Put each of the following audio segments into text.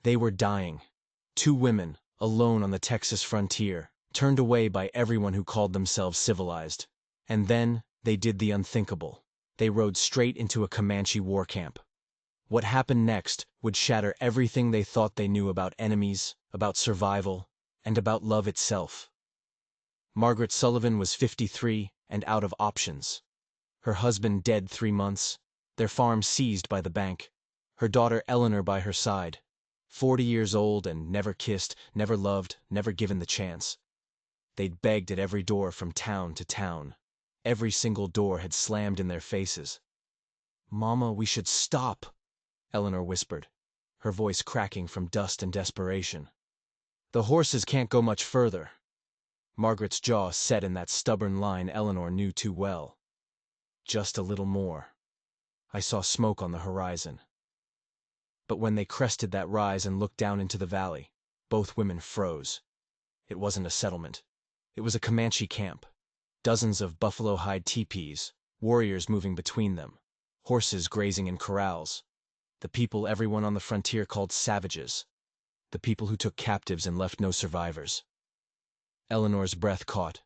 They were dying. 2 women, alone on the Texas frontier, turned away by everyone who called themselves civilized. And then, they did the unthinkable. They rode straight into a Comanche war camp. What happened next would shatter everything they thought they knew about enemies, about survival, and about love itself. Margaret Sullivan was 53 and out of options. Her husband dead 3 months, their farm seized by the bank, her daughter Eleanor by her side, 40 years old and never kissed, never loved, never given the chance. They'd begged at every door from town to town. Every single door had slammed in their faces. "Mama, we should stop," Eleanor whispered, her voice cracking from dust and desperation. "The horses can't go much further." Margaret's jaw set in that stubborn line Eleanor knew too well. "Just a little more." I saw smoke on the horizon. But when they crested that rise and looked down into the valley, both women froze. It wasn't a settlement. It was a Comanche camp. Dozens of buffalo-hide teepees, warriors moving between them, horses grazing in corrals. The people everyone on the frontier called savages. The people who took captives and left no survivors. Eleanor's breath caught.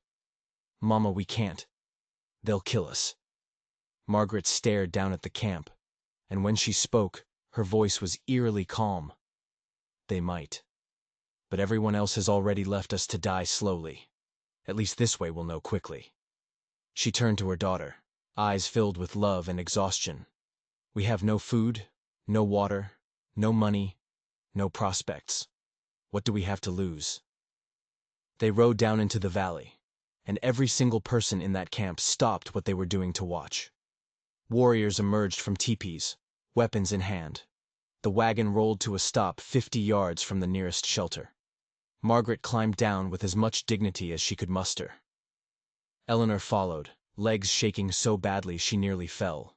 "Mama, we can't. They'll kill us." Margaret stared down at the camp, and when she spoke, her voice was eerily calm. "They might. But everyone else has already left us to die slowly. At least this way we'll know quickly." She turned to her daughter, eyes filled with love and exhaustion. "We have no food, no water, no money, no prospects. What do we have to lose?" They rode down into the valley, and every single person in that camp stopped what they were doing to watch. Warriors emerged from teepees, weapons in hand. The wagon rolled to a stop 50 yards from the nearest shelter. Margaret climbed down with as much dignity as she could muster. Eleanor followed, legs shaking so badly she nearly fell.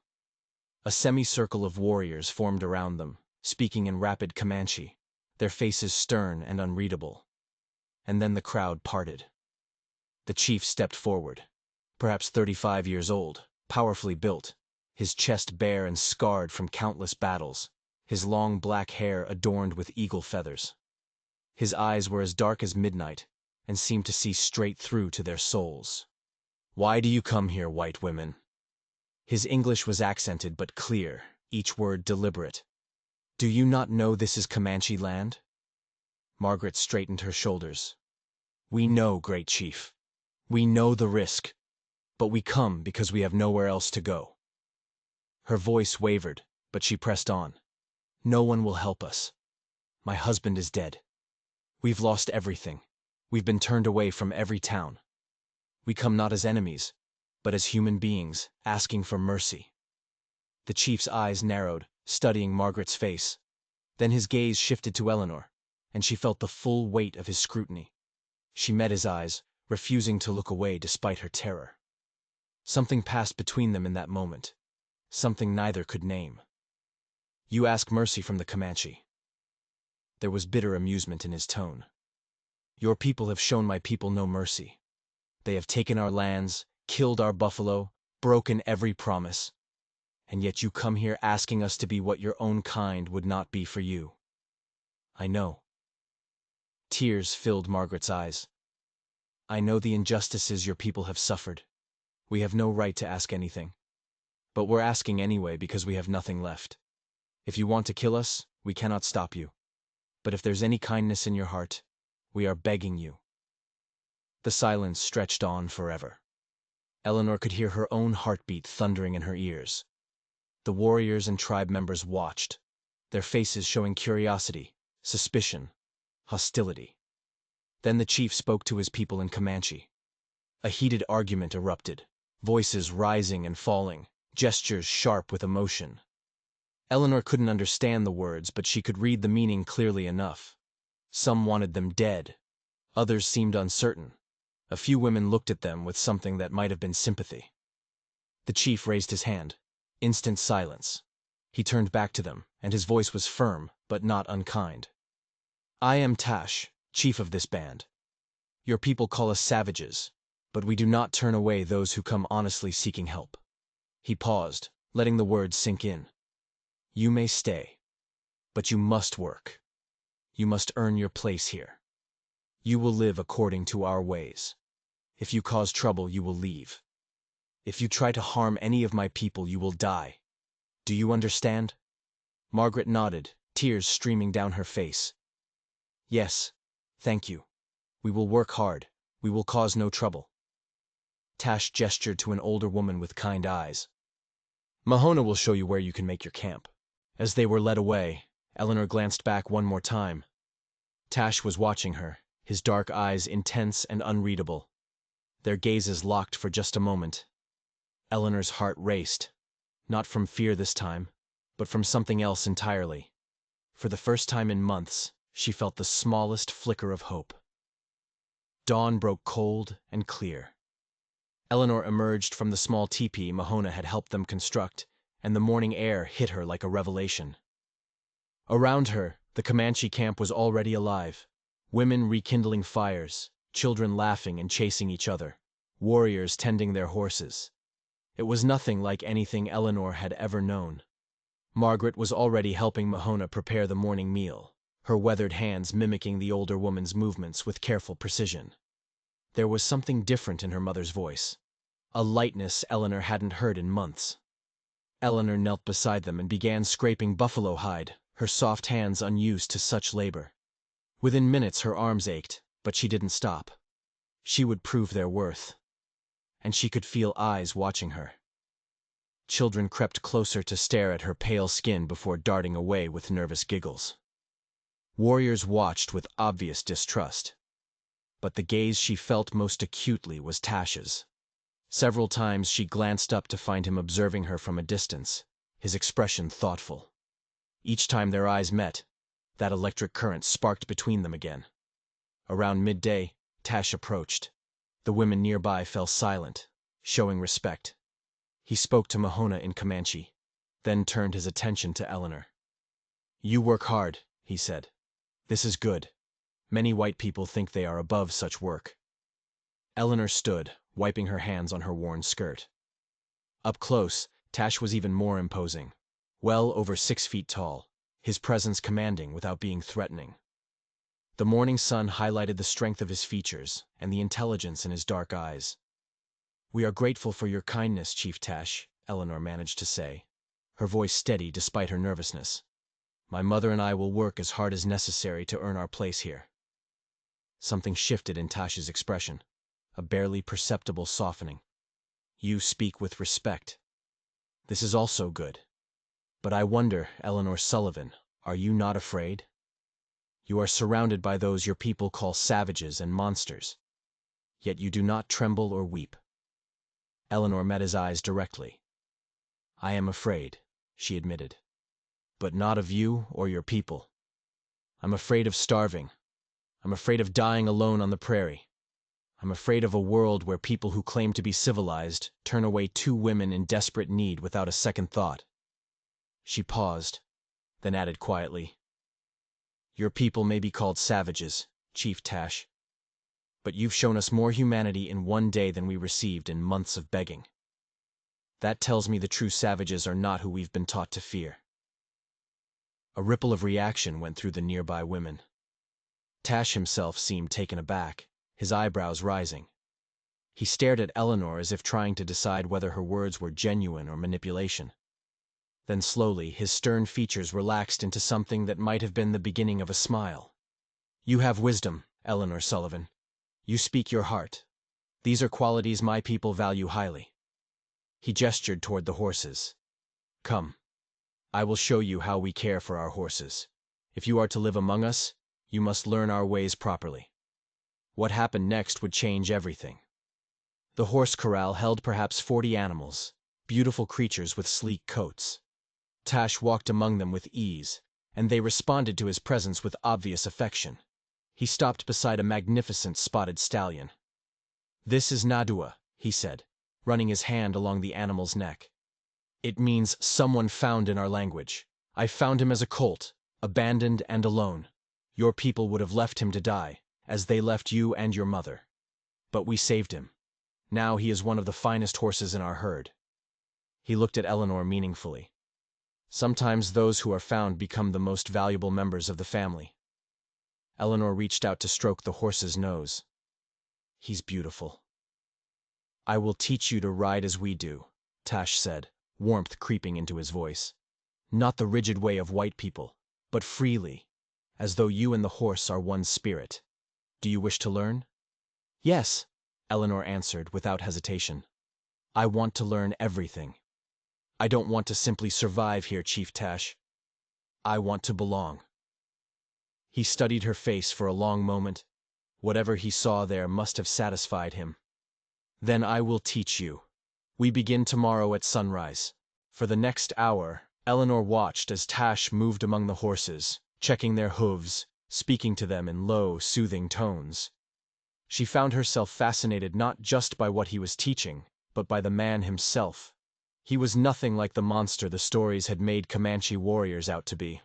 A semicircle of warriors formed around them, speaking in rapid Comanche, their faces stern and unreadable. And then the crowd parted. The chief stepped forward, perhaps 35 years old, powerfully built, his chest bare and scarred from countless battles, his long black hair adorned with eagle feathers. His eyes were as dark as midnight, and seemed to see straight through to their souls. "Why do you come here, white women?" His English was accented but clear, each word deliberate. "Do you not know this is Comanche land?" Margaret straightened her shoulders. "We know, great chief. We know the risk. But we come because we have nowhere else to go." Her voice wavered, but she pressed on. "No one will help us. My husband is dead. We've lost everything. We've been turned away from every town. We come not as enemies, but as human beings, asking for mercy." The chief's eyes narrowed, studying Margaret's face. Then his gaze shifted to Eleanor, and she felt the full weight of his scrutiny. She met his eyes, refusing to look away despite her terror. Something passed between them in that moment, something neither could name. "You ask mercy from the Comanche." There was bitter amusement in his tone. "Your people have shown my people no mercy. They have taken our lands, killed our buffalo, broken every promise. And yet you come here asking us to be what your own kind would not be for you." "I know." Tears filled Margaret's eyes. "I know the injustices your people have suffered. We have no right to ask anything. But we're asking anyway because we have nothing left. If you want to kill us, we cannot stop you. But if there's any kindness in your heart, we are begging you." The silence stretched on forever. Eleanor could hear her own heartbeat thundering in her ears. The warriors and tribe members watched, their faces showing curiosity, suspicion, hostility. Then the chief spoke to his people in Comanche. A heated argument erupted, voices rising and falling, gestures sharp with emotion. Eleanor couldn't understand the words, but she could read the meaning clearly enough. Some wanted them dead. Others seemed uncertain. A few women looked at them with something that might have been sympathy. The chief raised his hand. Instant silence. He turned back to them, and his voice was firm, but not unkind. "I am Tash, chief of this band. Your people call us savages, but we do not turn away those who come honestly seeking help." He paused, letting the words sink in. "You may stay, but you must work. You must earn your place here. You will live according to our ways. If you cause trouble, you will leave. If you try to harm any of my people, you will die. Do you understand?" Margaret nodded, tears streaming down her face. "Yes, thank you. We will work hard. We will cause no trouble." Tash gestured to an older woman with kind eyes. "Mahona will show you where you can make your camp." As they were led away, Eleanor glanced back one more time. Tash was watching her, his dark eyes intense and unreadable. Their gazes locked for just a moment. Eleanor's heart raced, not from fear this time, but from something else entirely. For the first time in months, she felt the smallest flicker of hope. Dawn broke cold and clear. Eleanor emerged from the small teepee Mahona had helped them construct, and the morning air hit her like a revelation. Around her, the Comanche camp was already alive. Women rekindling fires, children laughing and chasing each other, warriors tending their horses. It was nothing like anything Eleanor had ever known. Margaret was already helping Mahona prepare the morning meal, her weathered hands mimicking the older woman's movements with careful precision. There was something different in her mother's voice, a lightness Eleanor hadn't heard in months. Eleanor knelt beside them and began scraping buffalo hide, her soft hands unused to such labor. Within minutes her arms ached, but she didn't stop. She would prove their worth. And she could feel eyes watching her. Children crept closer to stare at her pale skin before darting away with nervous giggles. Warriors watched with obvious distrust. But the gaze she felt most acutely was Tash's. Several times she glanced up to find him observing her from a distance, his expression thoughtful. Each time their eyes met, that electric current sparked between them again. Around midday, Tash approached. The women nearby fell silent, showing respect. He spoke to Mahona in Comanche, then turned his attention to Eleanor. "You work hard," he said. "This is good. Many white people think they are above such work." Eleanor stood, wiping her hands on her worn skirt. Up close, Tash was even more imposing, well over 6 feet tall, his presence commanding without being threatening. The morning sun highlighted the strength of his features and the intelligence in his dark eyes. "We are grateful for your kindness, Chief Tash," Eleanor managed to say, her voice steady despite her nervousness. "My mother and I will work as hard as necessary to earn our place here." Something shifted in Tash's expression, a barely perceptible softening. "You speak with respect. This is also good. But I wonder, Eleanor Sullivan, are you not afraid? You are surrounded by those your people call savages and monsters. Yet you do not tremble or weep." Eleanor met his eyes directly. "I am afraid," she admitted. "But not of you or your people. I'm afraid of starving. I'm afraid of dying alone on the prairie. I'm afraid of a world where people who claim to be civilized turn away 2 women in desperate need without a second thought." She paused, then added quietly, "Your people may be called savages, Chief Tash. But you've shown us more humanity in 1 day than we received in months of begging. That tells me the true savages are not who we've been taught to fear." A ripple of reaction went through the nearby women. Tash himself seemed taken aback, his eyebrows rising. He stared at Eleanor as if trying to decide whether her words were genuine or manipulation. Then slowly, his stern features relaxed into something that might have been the beginning of a smile. "You have wisdom, Eleanor Sullivan. You speak your heart. These are qualities my people value highly." He gestured toward the horses. "Come. I will show you how we care for our horses. If you are to live among us, you must learn our ways properly." What happened next would change everything. The horse corral held perhaps 40 animals, beautiful creatures with sleek coats. Tash walked among them with ease, and they responded to his presence with obvious affection. He stopped beside a magnificent spotted stallion. "This is Nadua," he said, running his hand along the animal's neck. "It means someone found in our language. I found him as a colt, abandoned and alone. Your people would have left him to die, as they left you and your mother. But we saved him. Now he is one of the finest horses in our herd." He looked at Eleanor meaningfully. "Sometimes those who are found become the most valuable members of the family." Eleanor reached out to stroke the horse's nose. He's beautiful. I will teach you to ride as we do, Tash said, warmth creeping into his voice. Not the rigid way of white people, but freely, as though you and the horse are one spirit. Do you wish to learn? Yes, Eleanor answered without hesitation. I want to learn everything. I don't want to simply survive here, Chief Tash. I want to belong. He studied her face for a long moment. Whatever he saw there must have satisfied him. Then I will teach you. We begin tomorrow at sunrise. For the next hour, Eleanor watched as Tash moved among the horses, checking their hooves, speaking to them in low, soothing tones. She found herself fascinated not just by what he was teaching, but by the man himself. He was nothing like the monster the stories had made Comanche warriors out to be.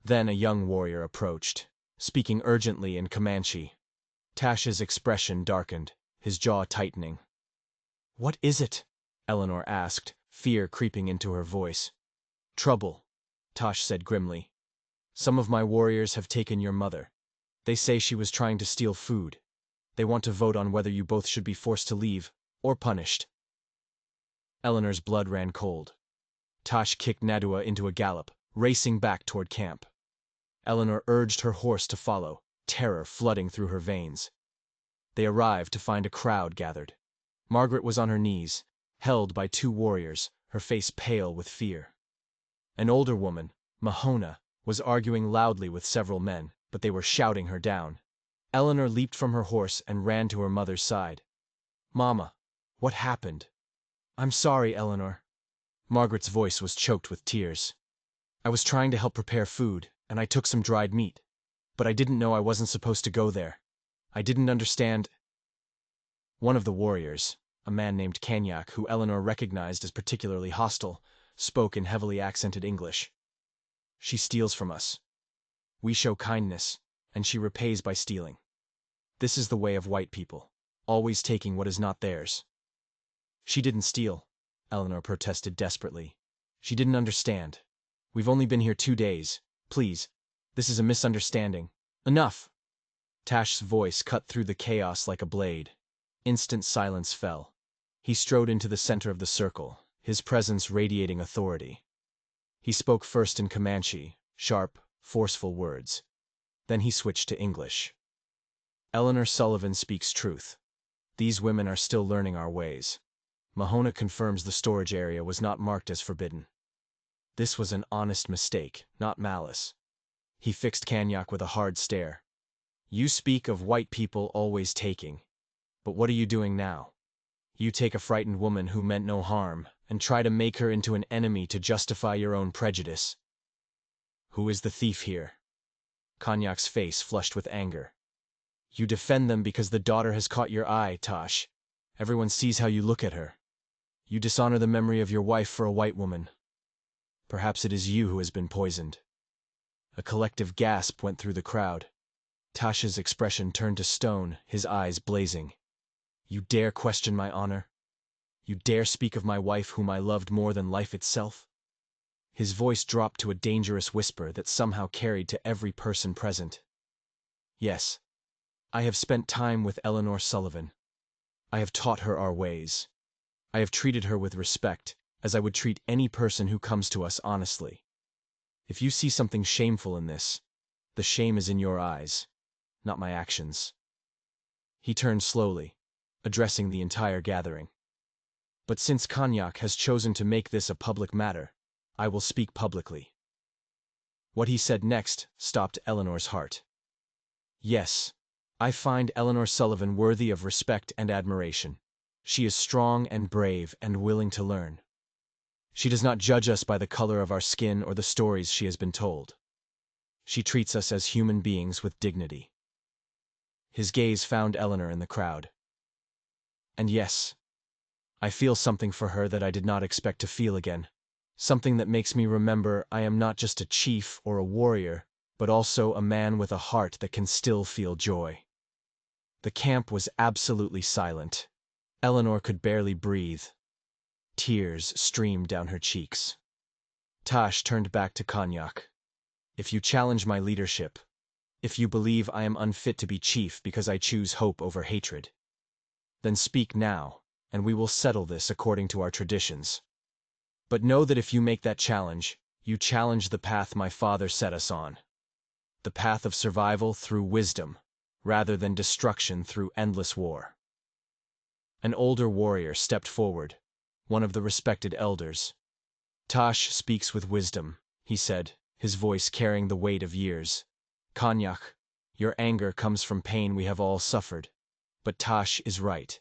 Then a young warrior approached, speaking urgently in Comanche. Tash's expression darkened, his jaw tightening. What is it? Eleanor asked, fear creeping into her voice. Trouble, Tash said grimly. Some of my warriors have taken your mother. They say she was trying to steal food. They want to vote on whether you both should be forced to leave, or punished. Eleanor's blood ran cold. Tash kicked Nadua into a gallop, racing back toward camp. Eleanor urged her horse to follow, terror flooding through her veins. They arrived to find a crowd gathered. Margaret was on her knees, held by two warriors, her face pale with fear. An older woman, Mahona, was arguing loudly with several men, but they were shouting her down. Eleanor leaped from her horse and ran to her mother's side. Mama, what happened? I'm sorry, Eleanor. Margaret's voice was choked with tears. I was trying to help prepare food, and I took some dried meat. But I didn't know I wasn't supposed to go there. I didn't understand. One of the warriors, a man named Kanyak, who Eleanor recognized as particularly hostile, spoke in heavily accented English. She steals from us. We show kindness, and she repays by stealing. This is the way of white people, always taking what is not theirs. She didn't steal, Eleanor protested desperately. She didn't understand. We've only been here 2 days. Please, this is a misunderstanding. Enough! Tash's voice cut through the chaos like a blade. Instant silence fell. He strode into the center of the circle, his presence radiating authority. He spoke first in Comanche, sharp, forceful words. Then he switched to English. Eleanor Sullivan speaks truth. These women are still learning our ways. Mahona confirms the storage area was not marked as forbidden. This was an honest mistake, not malice. He fixed Kanyak with a hard stare. You speak of white people always taking. But what are you doing now? You take a frightened woman who meant no harm, and try to make her into an enemy to justify your own prejudice. Who is the thief here? Kanyak's face flushed with anger. You defend them because the daughter has caught your eye, Tash. Everyone sees how you look at her. You dishonor the memory of your wife for a white woman. Perhaps it is you who has been poisoned. A collective gasp went through the crowd. Tash's expression turned to stone, his eyes blazing. You dare question my honor? You dare speak of my wife whom I loved more than life itself? His voice dropped to a dangerous whisper that somehow carried to every person present. Yes, I have spent time with Eleanor Sullivan. I have taught her our ways. I have treated her with respect, as I would treat any person who comes to us honestly. If you see something shameful in this, the shame is in your eyes, not my actions. He turned slowly, addressing the entire gathering. But since Kanyak has chosen to make this a public matter, I will speak publicly. What he said next stopped Eleanor's heart. Yes, I find Eleanor Sullivan worthy of respect and admiration. She is strong and brave and willing to learn. She does not judge us by the color of our skin or the stories she has been told. She treats us as human beings with dignity. His gaze found Eleanor in the crowd. And yes, I feel something for her that I did not expect to feel again. Something that makes me remember I am not just a chief or a warrior, but also a man with a heart that can still feel joy. The camp was absolutely silent. Eleanor could barely breathe. Tears streamed down her cheeks. Tash turned back to Kanyak. If you challenge my leadership, If you believe I am unfit to be chief because I choose hope over hatred, then speak now, and we will settle this according to our traditions. But know that if you make that challenge, you challenge the path my father set us on. The path of survival through wisdom, rather than destruction through endless war. An older warrior stepped forward, one of the respected elders. Tash speaks with wisdom, he said, his voice carrying the weight of years. Konyak, your anger comes from pain we have all suffered. But Tash is right.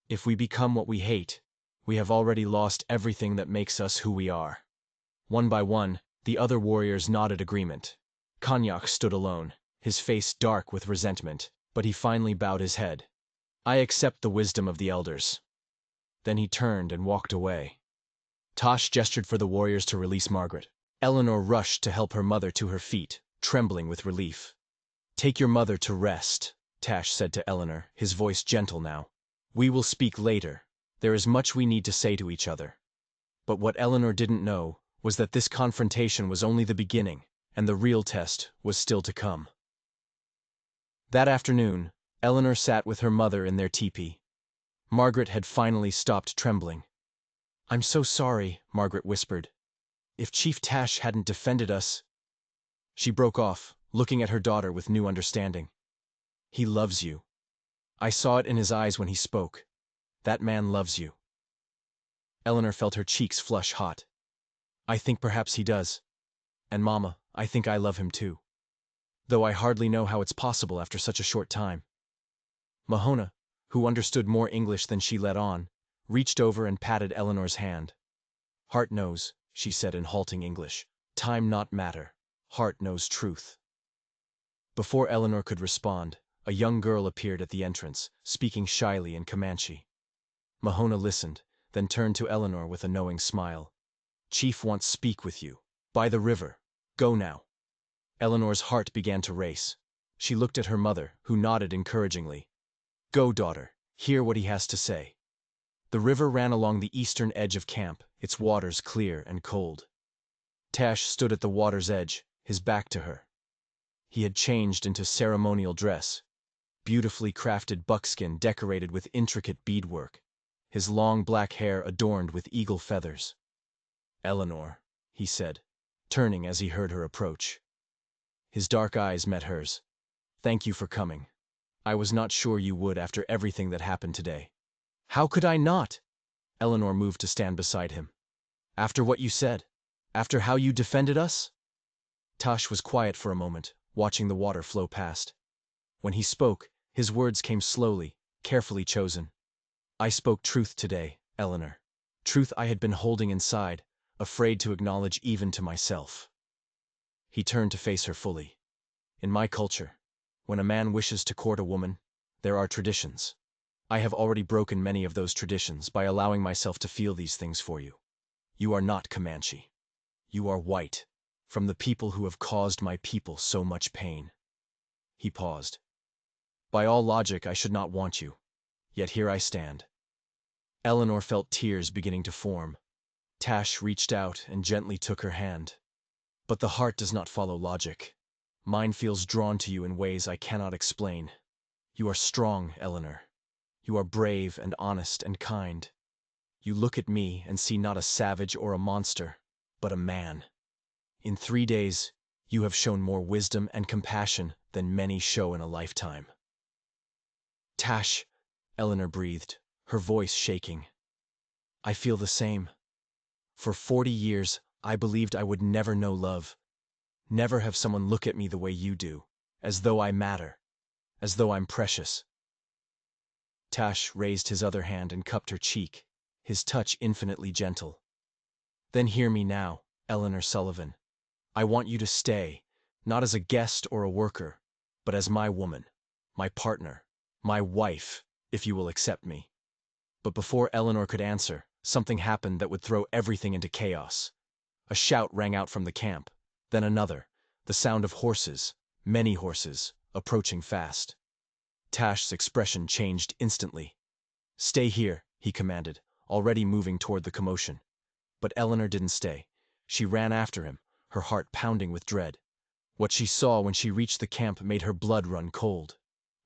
If we become what we hate, we have already lost everything that makes us who we are. One by one, the other warriors nodded agreement. Konyak stood alone, his face dark with resentment, but he finally bowed his head. I accept the wisdom of the elders. Then he turned and walked away. Tash gestured for the warriors to release Margaret. Eleanor rushed to help her mother to her feet, trembling with relief. Take your mother to rest, Tash said to Eleanor, his voice gentle now. We will speak later. There is much we need to say to each other. But what Eleanor didn't know was that this confrontation was only the beginning, and the real test was still to come. That afternoon, Eleanor sat with her mother in their teepee. Margaret had finally stopped trembling. I'm so sorry, Margaret whispered. If Chief Tash hadn't defended us... She broke off, looking at her daughter with new understanding. He loves you. I saw it in his eyes when he spoke. That man loves you. Eleanor felt her cheeks flush hot. I think perhaps he does. And Mama, I think I love him too. Though I hardly know how it's possible after such a short time. Mahona, who understood more English than she let on, reached over and patted Eleanor's hand. Heart knows, she said in halting English. Time not matter. Heart knows truth. Before Eleanor could respond, a young girl appeared at the entrance, speaking shyly in Comanche. Mahona listened, then turned to Eleanor with a knowing smile. Chief wants speak with you. By the river. Go now. Eleanor's heart began to race. She looked at her mother, who nodded encouragingly. Go, daughter. Hear what he has to say. The river ran along the eastern edge of camp, its waters clear and cold. Tash stood at the water's edge, his back to her. He had changed into ceremonial dress, beautifully crafted buckskin decorated with intricate beadwork, his long black hair adorned with eagle feathers. Eleanor, he said, turning as he heard her approach. His dark eyes met hers. Thank you for coming. I was not sure you would after everything that happened today. How could I not? Eleanor moved to stand beside him. After what you said? After how you defended us? Tash was quiet for a moment, watching the water flow past. When he spoke, his words came slowly, carefully chosen. I spoke truth today, Eleanor. Truth I had been holding inside, afraid to acknowledge even to myself. He turned to face her fully. In my culture, when a man wishes to court a woman, there are traditions. I have already broken many of those traditions by allowing myself to feel these things for you. You are not Comanche. You are white, from the people who have caused my people so much pain. He paused. By all logic, I should not want you, yet here I stand. Eleanor felt tears beginning to form. Tash reached out and gently took her hand. But the heart does not follow logic. Mine feels drawn to you in ways I cannot explain. You are strong, Eleanor. You are brave and honest and kind. You look at me and see not a savage or a monster, but a man. In 3 days, you have shown more wisdom and compassion than many show in a lifetime. Tash, Eleanor breathed, her voice shaking. I feel the same. For 40 years, I believed I would never know love. Never have someone look at me the way you do, as though I matter, as though I'm precious. Tash raised his other hand and cupped her cheek, his touch infinitely gentle. Then hear me now, Eleanor Sullivan. I want you to stay, not as a guest or a worker, but as my woman, my partner, my wife, if you will accept me. But before Eleanor could answer, something happened that would throw everything into chaos. A shout rang out from the camp, then another, the sound of horses, many horses, approaching fast. Tash's expression changed instantly. Stay here, he commanded, already moving toward the commotion. But Eleanor didn't stay. She ran after him, her heart pounding with dread. What she saw when she reached the camp made her blood run cold.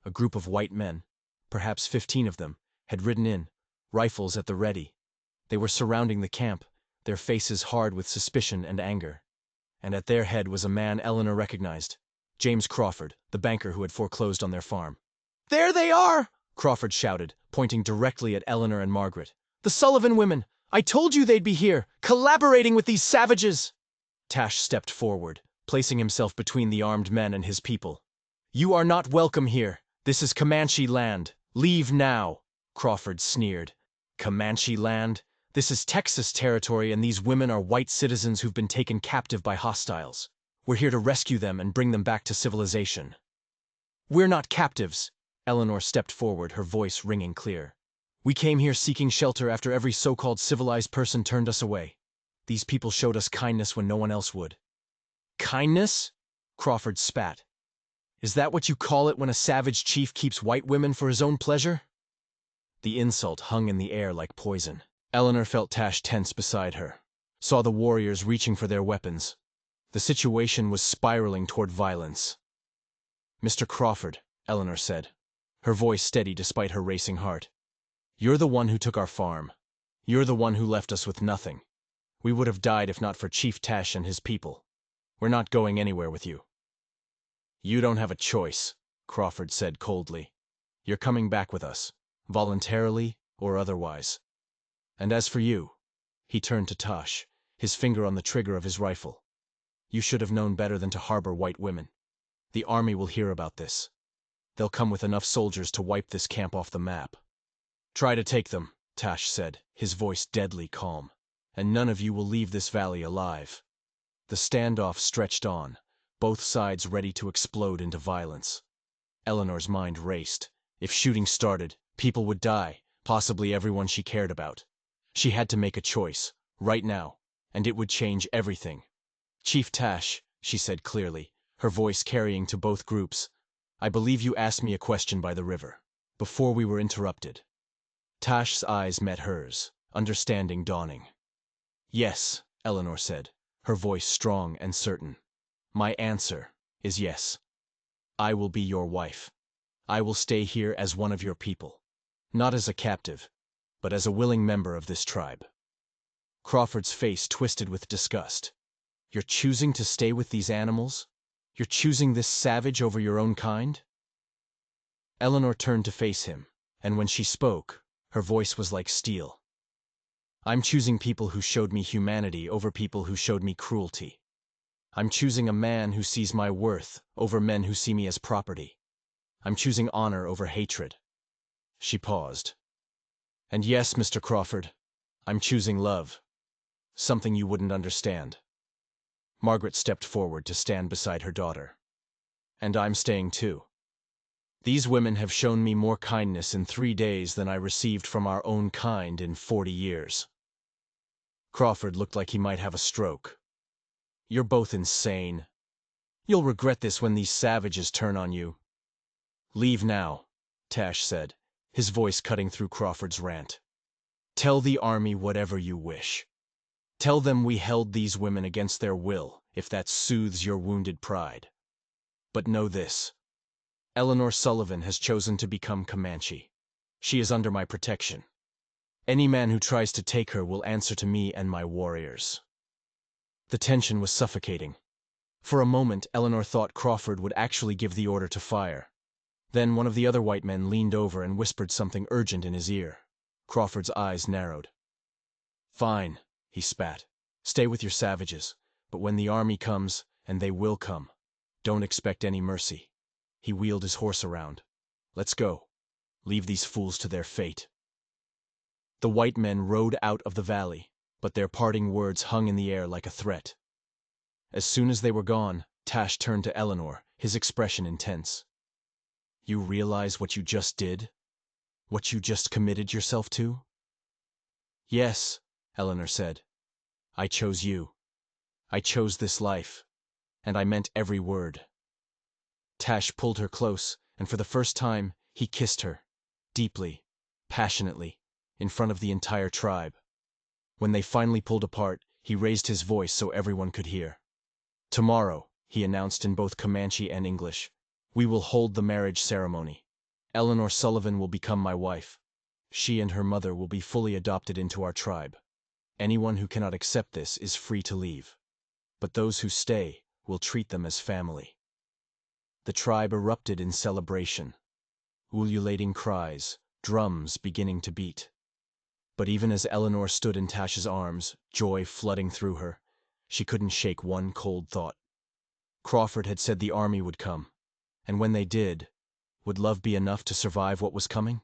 A group of white men, perhaps 15 of them, had ridden in, rifles at the ready. They were surrounding the camp, their faces hard with suspicion and anger. And at their head was a man Eleanor recognized, James Crawford, the banker who had foreclosed on their farm. "There they are!" Crawford shouted, pointing directly at Eleanor and Margaret. "The Sullivan women! I told you they'd be here, collaborating with these savages!" Tash stepped forward, placing himself between the armed men and his people. "You are not welcome here. This is Comanche land. Leave now," Crawford sneered. "Comanche land? This is Texas territory, and these women are white citizens who've been taken captive by hostiles. We're here to rescue them and bring them back to civilization." "We're not captives." Eleanor stepped forward, her voice ringing clear. "We came here seeking shelter after every so-called civilized person turned us away. These people showed us kindness when no one else would." "Kindness?" Crawford spat. "Is that what you call it when a savage chief keeps white women for his own pleasure?" The insult hung in the air like poison. Eleanor felt Tash tense beside her, saw the warriors reaching for their weapons. The situation was spiraling toward violence. "Mr. Crawford," Eleanor said, her voice steady despite her racing heart. "You're the one who took our farm. You're the one who left us with nothing. We would have died if not for Chief Tash and his people. We're not going anywhere with you." "You don't have a choice," Crawford said coldly. "You're coming back with us, voluntarily or otherwise. And as for you," he turned to Tash, his finger on the trigger of his rifle, "you should have known better than to harbor white women. The army will hear about this. They'll come with enough soldiers to wipe this camp off the map." "Try to take them," Tash said, his voice deadly calm, "and none of you will leave this valley alive." The standoff stretched on, both sides ready to explode into violence. Eleanor's mind raced. If shooting started, people would die, possibly everyone she cared about. She had to make a choice, right now, and it would change everything. "Chief Tash," she said clearly, her voice carrying to both groups, "I believe you asked me a question by the river, before we were interrupted." Tash's eyes met hers, understanding dawning. "Yes," Eleanor said, her voice strong and certain. "My answer is yes. I will be your wife. I will stay here as one of your people. Not as a captive, but as a willing member of this tribe." Crawford's face twisted with disgust. "You're choosing to stay with these animals? You're choosing this savage over your own kind?" Eleanor turned to face him, and when she spoke, her voice was like steel. "I'm choosing people who showed me humanity over people who showed me cruelty. I'm choosing a man who sees my worth over men who see me as property. I'm choosing honor over hatred." She paused. "And yes, Mr. Crawford, I'm choosing love. Something you wouldn't understand." Margaret stepped forward to stand beside her daughter. "And I'm staying too. These women have shown me more kindness in 3 days than I received from our own kind in 40 years. Crawford looked like he might have a stroke. "You're both insane. You'll regret this when these savages turn on you." "Leave now," Tash said, his voice cutting through Crawford's rant. "Tell the army whatever you wish. Tell them we held these women against their will, if that soothes your wounded pride. But know this. Eleanor Sullivan has chosen to become Comanche. She is under my protection. Any man who tries to take her will answer to me and my warriors." The tension was suffocating. For a moment, Eleanor thought Crawford would actually give the order to fire. Then one of the other white men leaned over and whispered something urgent in his ear. Crawford's eyes narrowed. "Fine," he spat. "Stay with your savages, but when the army comes, and they will come, don't expect any mercy." He wheeled his horse around. "Let's go. Leave these fools to their fate." The white men rode out of the valley, but their parting words hung in the air like a threat. As soon as they were gone, Tash turned to Eleanor, his expression intense. "You realize what you just did? What you just committed yourself to?" "Yes," Eleanor said. "I chose you. I chose this life. And I meant every word." Tash pulled her close, and for the first time, he kissed her, deeply, passionately, in front of the entire tribe. When they finally pulled apart, he raised his voice so everyone could hear. "Tomorrow," he announced in both Comanche and English. "We will hold the marriage ceremony. Eleanor Sullivan will become my wife. She and her mother will be fully adopted into our tribe. Anyone who cannot accept this is free to leave. But those who stay will treat them as family." The tribe erupted in celebration. Ululating cries, drums beginning to beat. But even as Eleanor stood in Tash's arms, joy flooding through her, she couldn't shake one cold thought. Crawford had said the army would come, and when they did, would love be enough to survive what was coming?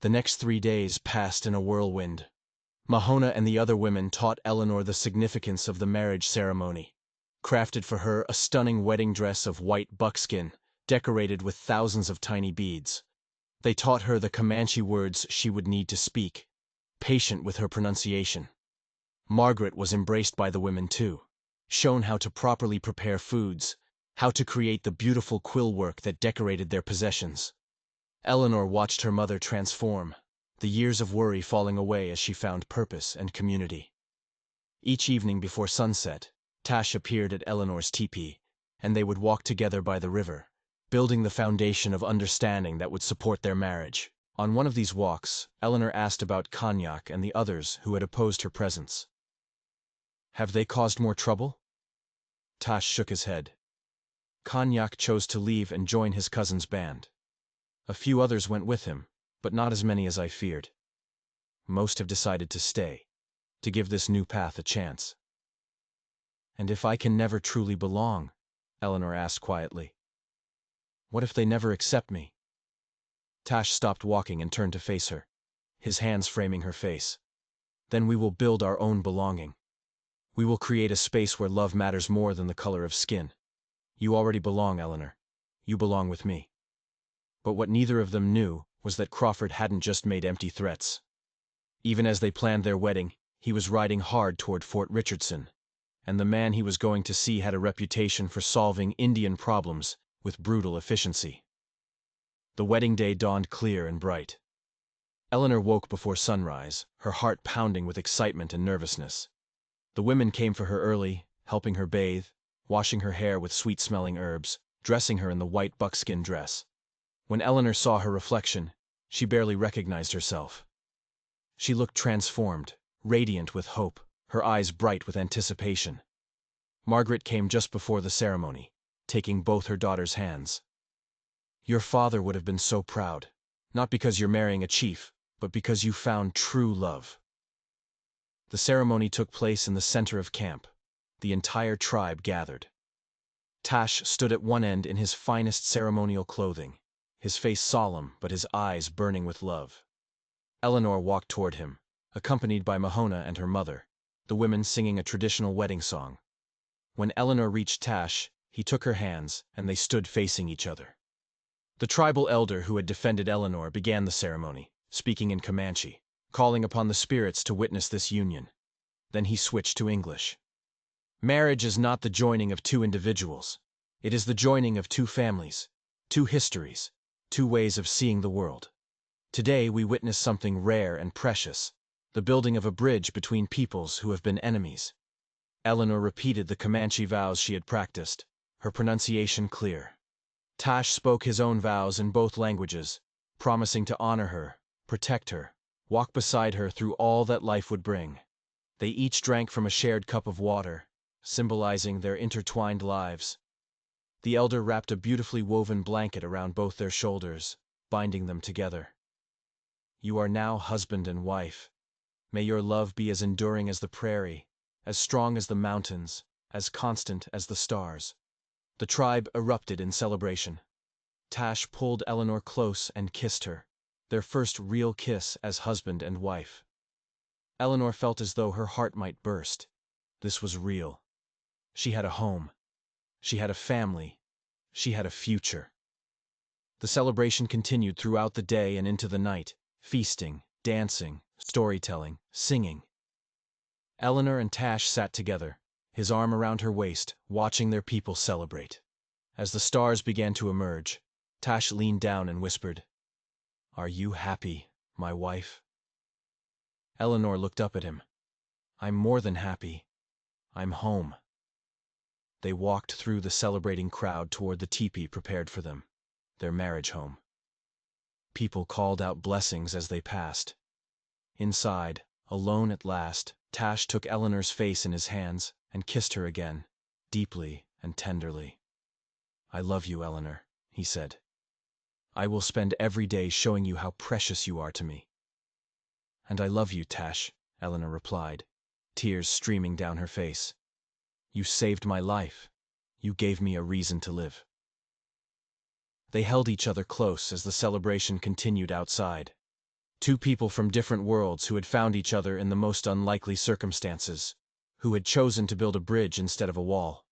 The next 3 days passed in a whirlwind. Mahona and the other women taught Eleanor the significance of the marriage ceremony, crafted for her a stunning wedding dress of white buckskin, decorated with thousands of tiny beads. They taught her the Comanche words she would need to speak, patient with her pronunciation. Margaret was embraced by the women too, shown how to properly prepare foods, how to create the beautiful quill work that decorated their possessions. Eleanor watched her mother transform, the years of worry falling away as she found purpose and community. Each evening before sunset, Tash appeared at Eleanor's teepee, and they would walk together by the river, building the foundation of understanding that would support their marriage. On one of these walks, Eleanor asked about Cognac and the others who had opposed her presence. "Have they caused more trouble?" Tash shook his head. Cognac chose to leave and join his cousin's band. A few others went with him, but not as many as I feared. Most have decided to stay, to give this new path a chance. "And if I can never truly belong?" Eleanor asked quietly. "What if they never accept me?" Tash stopped walking and turned to face her, his hands framing her face. "Then we will build our own belonging. We will create a space where love matters more than the color of skin. You already belong, Eleanor. You belong with me." But what neither of them knew was that Crawford hadn't just made empty threats. Even as they planned their wedding, he was riding hard toward Fort Richardson, and the man he was going to see had a reputation for solving Indian problems with brutal efficiency. The wedding day dawned clear and bright. Eleanor woke before sunrise, her heart pounding with excitement and nervousness. The women came for her early, helping her bathe, washing her hair with sweet-smelling herbs, dressing her in the white buckskin dress. When Eleanor saw her reflection, she barely recognized herself. She looked transformed, radiant with hope, her eyes bright with anticipation. Margaret came just before the ceremony, taking both her daughter's hands. "Your father would have been so proud, not because you're marrying a chief, but because you found true love." The ceremony took place in the center of camp. The entire tribe gathered. Tash stood at one end in his finest ceremonial clothing, his face solemn but his eyes burning with love. Eleanor walked toward him, accompanied by Mahona and her mother, the women singing a traditional wedding song. When Eleanor reached Tash, he took her hands, and they stood facing each other. The tribal elder who had defended Eleanor began the ceremony, speaking in Comanche, calling upon the spirits to witness this union. Then he switched to English. "Marriage is not the joining of two individuals. It is the joining of two families, two histories, two ways of seeing the world. Today we witness something rare and precious, the building of a bridge between peoples who have been enemies." Eleanor repeated the Comanche vows she had practiced, her pronunciation clear. Tash spoke his own vows in both languages, promising to honor her, protect her, walk beside her through all that life would bring. They each drank from a shared cup of water, symbolizing their intertwined lives. The elder wrapped a beautifully woven blanket around both their shoulders, binding them together. "You are now husband and wife. May your love be as enduring as the prairie, as strong as the mountains, as constant as the stars." The tribe erupted in celebration. Tash pulled Eleanor close and kissed her, their first real kiss as husband and wife. Eleanor felt as though her heart might burst. This was real. She had a home. She had a family. She had a future. The celebration continued throughout the day and into the night, feasting, dancing, storytelling, singing. Eleanor and Tash sat together, his arm around her waist, watching their people celebrate. As the stars began to emerge, Tash leaned down and whispered, "Are you happy, my wife?" Eleanor looked up at him. "I'm more than happy. I'm home." They walked through the celebrating crowd toward the teepee prepared for them, their marriage home. People called out blessings as they passed. Inside, alone at last, Tash took Eleanor's face in his hands and kissed her again, deeply and tenderly. "I love you, Eleanor," he said. "I will spend every day showing you how precious you are to me." "And I love you, Tash," Eleanor replied, tears streaming down her face. "You saved my life. You gave me a reason to live." They held each other close as the celebration continued outside. Two people from different worlds who had found each other in the most unlikely circumstances, who had chosen to build a bridge instead of a wall.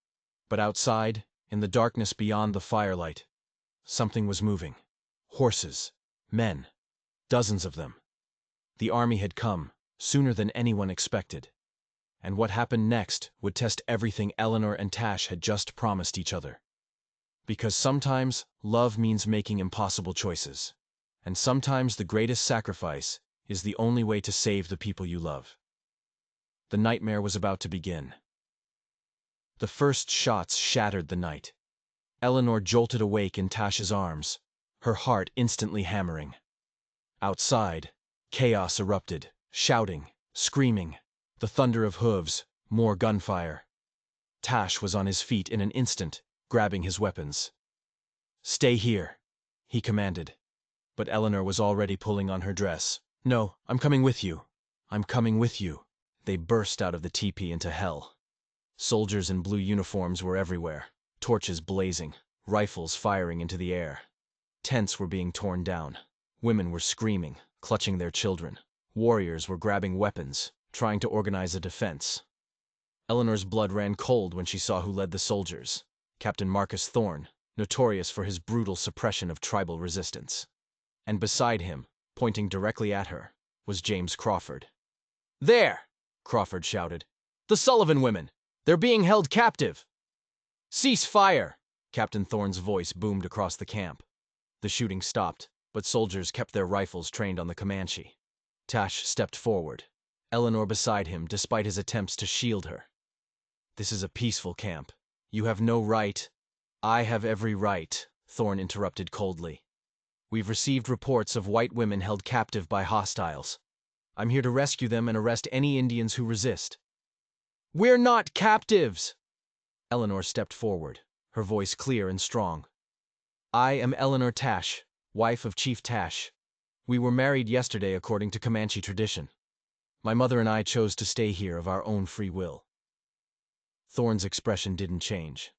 But outside, in the darkness beyond the firelight, something was moving. Horses, men, dozens of them. The army had come, sooner than anyone expected. And what happened next would test everything Eleanor and Tash had just promised each other. Because sometimes love means making impossible choices. And sometimes the greatest sacrifice is the only way to save the people you love. The nightmare was about to begin. The first shots shattered the night. Eleanor jolted awake in Tash's arms, her heart instantly hammering. Outside, chaos erupted, shouting, screaming, the thunder of hooves, more gunfire. Tash was on his feet in an instant, grabbing his weapons. "Stay here," he commanded. But Eleanor was already pulling on her dress. "No, I'm coming with you. I'm coming with you." They burst out of the teepee into hell. Soldiers in blue uniforms were everywhere, torches blazing, rifles firing into the air. Tents were being torn down. Women were screaming, clutching their children. Warriors were grabbing weapons, trying to organize a defense. Eleanor's blood ran cold when she saw who led the soldiers. Captain Marcus Thorne, notorious for his brutal suppression of tribal resistance. And beside him, pointing directly at her, was James Crawford. "There!" Crawford shouted. "The Sullivan women! They're being held captive!" "Cease fire!" Captain Thorne's voice boomed across the camp. The shooting stopped, but soldiers kept their rifles trained on the Comanche. Tash stepped forward, Eleanor beside him despite his attempts to shield her. "This is a peaceful camp. You have no right—" "I have every right," Thorne interrupted coldly. "We've received reports of white women held captive by hostiles. I'm here to rescue them and arrest any Indians who resist." "We're not captives!" Eleanor stepped forward, her voice clear and strong. "I am Eleanor Tash, wife of Chief Tash. We were married yesterday according to Comanche tradition. My mother and I chose to stay here of our own free will." Thorne's expression didn't change.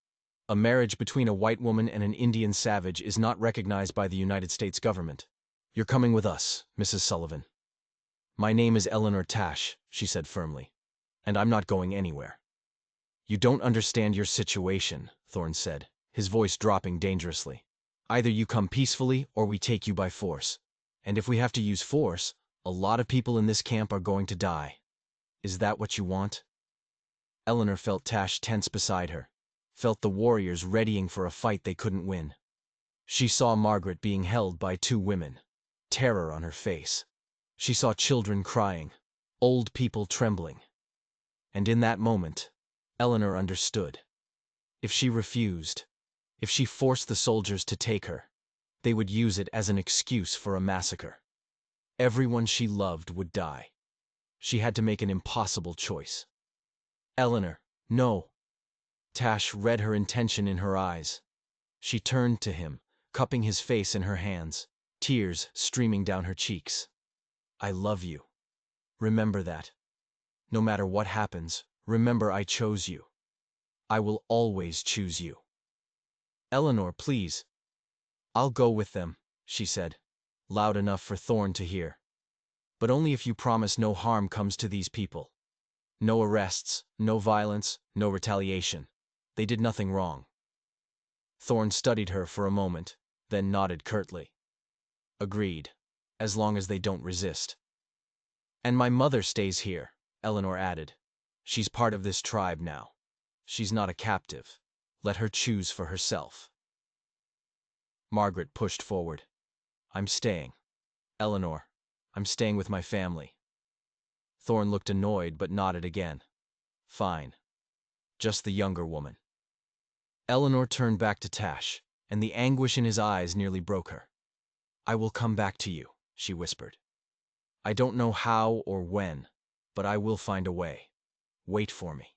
"A marriage between a white woman and an Indian savage is not recognized by the United States government. You're coming with us, Mrs. Sullivan." "My name is Eleanor Tash," she said firmly, "and I'm not going anywhere." "You don't understand your situation," Thorne said, his voice dropping dangerously. "Either you come peacefully or we take you by force. And if we have to use force, a lot of people in this camp are going to die. Is that what you want?" Eleanor felt Tash tense beside her, felt the warriors readying for a fight they couldn't win. She saw Margaret being held by two women, terror on her face. She saw children crying, old people trembling. And in that moment, Eleanor understood. If she refused, if she forced the soldiers to take her, they would use it as an excuse for a massacre. Everyone she loved would die. She had to make an impossible choice. "Eleanor, no." Tash read her intention in her eyes. She turned to him, cupping his face in her hands, tears streaming down her cheeks. "I love you. Remember that. No matter what happens, remember I chose you. I will always choose you." "Eleanor, please." "I'll go with them," she said, loud enough for Thorne to hear. "But only if you promise no harm comes to these people. No arrests, no violence, no retaliation. They did nothing wrong." Thorne studied her for a moment, then nodded curtly. "Agreed, as long as they don't resist." "And my mother stays here," Eleanor added. "She's part of this tribe now. She's not a captive. Let her choose for herself." Margaret pushed forward. "I'm staying. Eleanor, I'm staying with my family." Thorne looked annoyed but nodded again. "Fine. Just the younger woman." Eleanor turned back to Tash, and the anguish in his eyes nearly broke her. "I will come back to you," she whispered. "I don't know how or when, but I will find a way. Wait for me."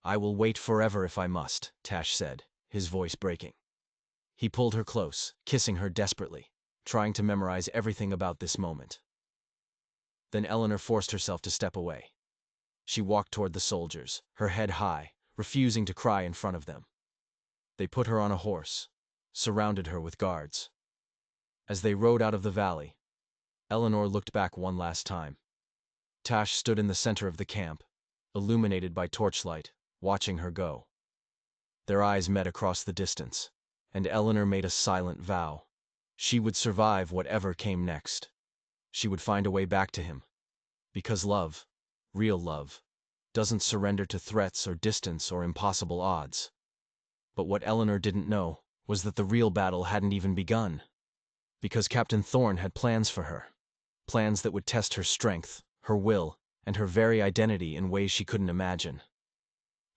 "I will wait forever if I must," Tash said, his voice breaking. He pulled her close, kissing her desperately, trying to memorize everything about this moment. Then Eleanor forced herself to step away. She walked toward the soldiers, her head high, refusing to cry in front of them. They put her on a horse, surrounded her with guards. As they rode out of the valley, Eleanor looked back one last time. Tash stood in the center of the camp, illuminated by torchlight, watching her go. Their eyes met across the distance, and Eleanor made a silent vow. She would survive whatever came next. She would find a way back to him. Because love, real love, doesn't surrender to threats or distance or impossible odds. But what Eleanor didn't know was that the real battle hadn't even begun. Because Captain Thorne had plans for her. Plans that would test her strength, her will, and her very identity in ways she couldn't imagine.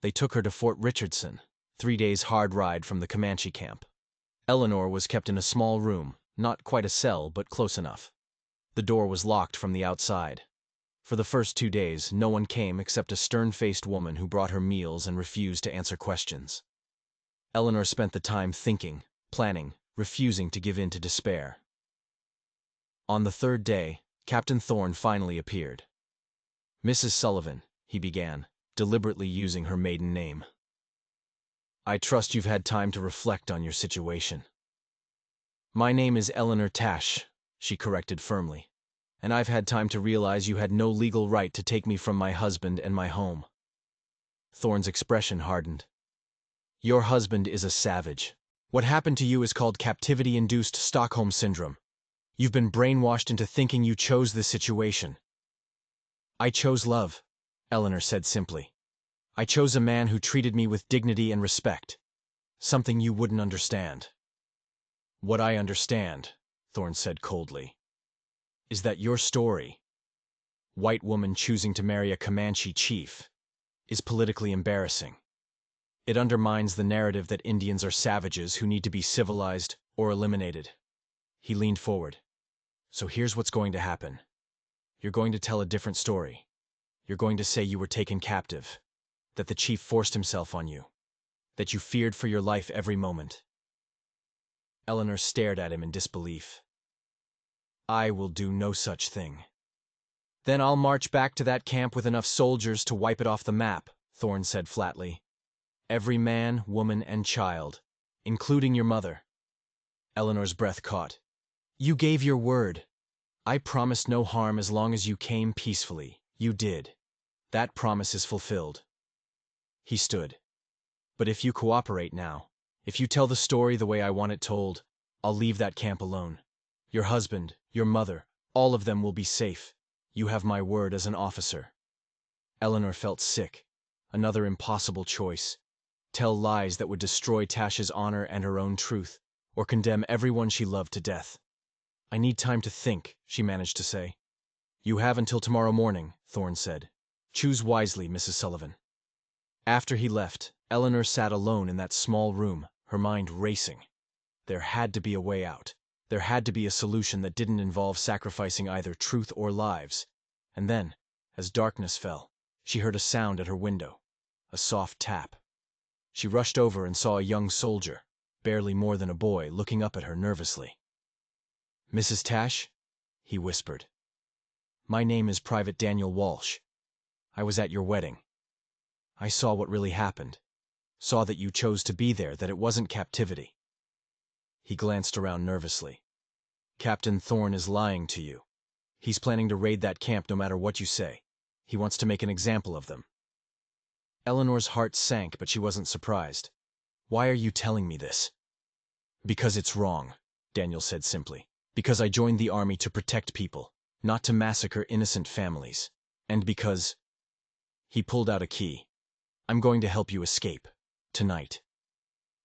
They took her to Fort Richardson, 3 days' hard ride from the Comanche camp. Eleanor was kept in a small room, not quite a cell, but close enough. The door was locked from the outside. For the first 2 days, no one came except a stern-faced woman who brought her meals and refused to answer questions. Eleanor spent the time thinking, planning, refusing to give in to despair. On the 3rd day, Captain Thorne finally appeared. "Mrs. Sullivan," he began, deliberately using her maiden name. "I trust you've had time to reflect on your situation." "My name is Eleanor Tash," she corrected firmly, "and I've had time to realize you had no legal right to take me from my husband and my home." Thorne's expression hardened. "Your husband is a savage. What happened to you is called captivity-induced Stockholm Syndrome. You've been brainwashed into thinking you chose this situation." "I chose love," Eleanor said simply. "I chose a man who treated me with dignity and respect. Something you wouldn't understand." "What I understand," Thorne said coldly, "is that your story, white woman choosing to marry a Comanche chief, is politically embarrassing. It undermines the narrative that Indians are savages who need to be civilized or eliminated." He leaned forward. "So here's what's going to happen. You're going to tell a different story. You're going to say you were taken captive, that the chief forced himself on you, that you feared for your life every moment." Eleanor stared at him in disbelief. "I will do no such thing." "Then I'll march back to that camp with enough soldiers to wipe it off the map," Thorne said flatly. "Every man, woman, and child, including your mother." Eleanor's breath caught. "You gave your word." "I promised no harm as long as you came peacefully. You did. That promise is fulfilled." He stood. "But if you cooperate now, if you tell the story the way I want it told, I'll leave that camp alone. Your husband, your mother, all of them will be safe. You have my word as an officer." Eleanor felt sick. Another impossible choice. Tell lies that would destroy Tash's honor and her own truth, or condemn everyone she loved to death. "I need time to think," she managed to say. "You have until tomorrow morning," Thorne said. "Choose wisely, Mrs. Sullivan." After he left, Eleanor sat alone in that small room, her mind racing. There had to be a way out. There had to be a solution that didn't involve sacrificing either truth or lives. And then, as darkness fell, she heard a sound at her window, a soft tap. She rushed over and saw a young soldier, barely more than a boy, looking up at her nervously. "Mrs. Tash?" he whispered. "My name is Private Daniel Walsh. I was at your wedding. I saw what really happened. Saw that you chose to be there, that it wasn't captivity." He glanced around nervously. "Captain Thorne is lying to you. He's planning to raid that camp no matter what you say. He wants to make an example of them." Eleanor's heart sank, but she wasn't surprised. "Why are you telling me this?" "Because it's wrong," Daniel said simply. "Because I joined the army to protect people, not to massacre innocent families. And because—" He pulled out a key. "I'm going to help you escape. Tonight."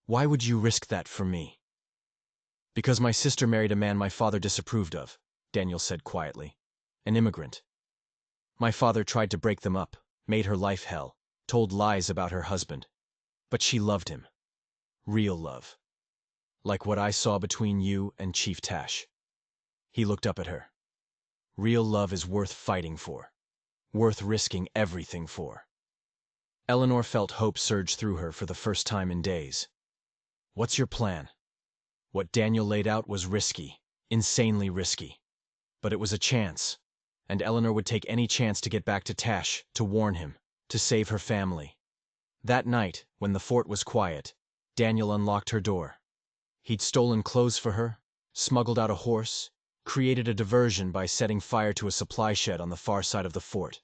"Why would you risk that for me?" "Because my sister married a man my father disapproved of," Daniel said quietly. "An immigrant. My father tried to break them up, made her life hell, told lies about her husband. But she loved him. Real love. Like what I saw between you and Chief Tash. He looked up at her. Real love is worth fighting for. Worth risking everything for. Eleanor felt hope surge through her for the first time in days. What's your plan? What Daniel laid out was risky. Insanely risky. But it was a chance. And Eleanor would take any chance to get back to Tash, to warn him, to save her family. That night, when the fort was quiet, Daniel unlocked her door. He'd stolen clothes for her, smuggled out a horse, created a diversion by setting fire to a supply shed on the far side of the fort.